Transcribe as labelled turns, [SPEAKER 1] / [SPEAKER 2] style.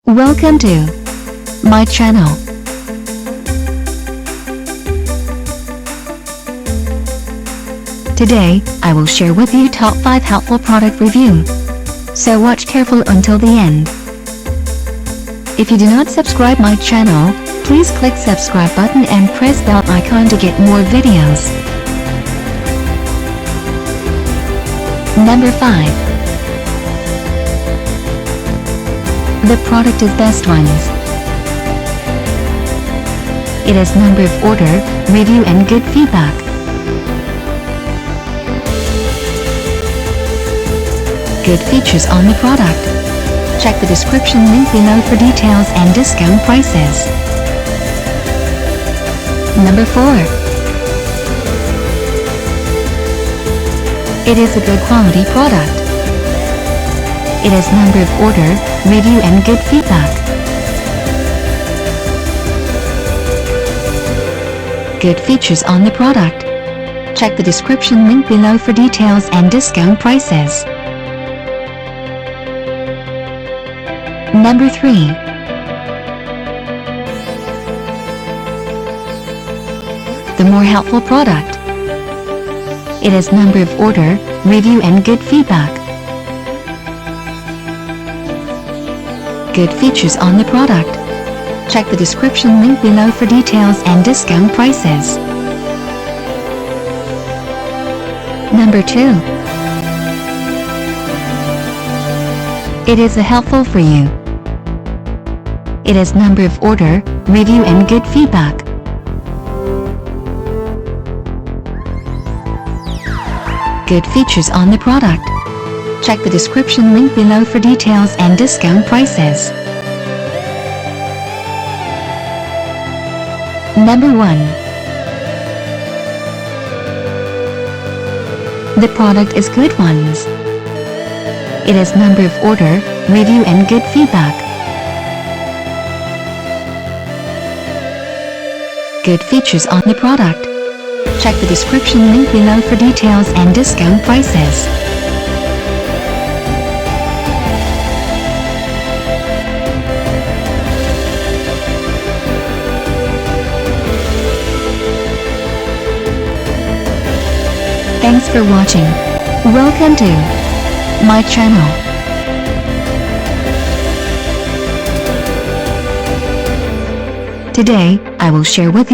[SPEAKER 1] Welcome to my channel. Today, I will share with you top 5 helpful product review. So watch careful until the end. If you do not subscribe my channel, please click subscribe button and press bell icon to get more videos. Number 5. The product is Best Ones. It has number of order, review and good feedback. Good features on the product. Check the description link below for details and discount prices. Number 4. It is a good quality product. It has number of order, review and good feedback. Good features on the product. Check the description link below for details and discount prices. Number 3. The more helpful product. It has number of order, review and good feedback. Good features on the product. Check the description link below for details and discount prices. Number 2. It is a helpful for you. It has number of order, review and good feedback. Good features on the product. Check the description link below for details and discount prices. Number 1. The product is Good Ones. It has number of order, review and good feedback. Good features on the product. Check the description link below for details and discount prices. Thanks for watching. Welcome to my channel. Today, I will share with you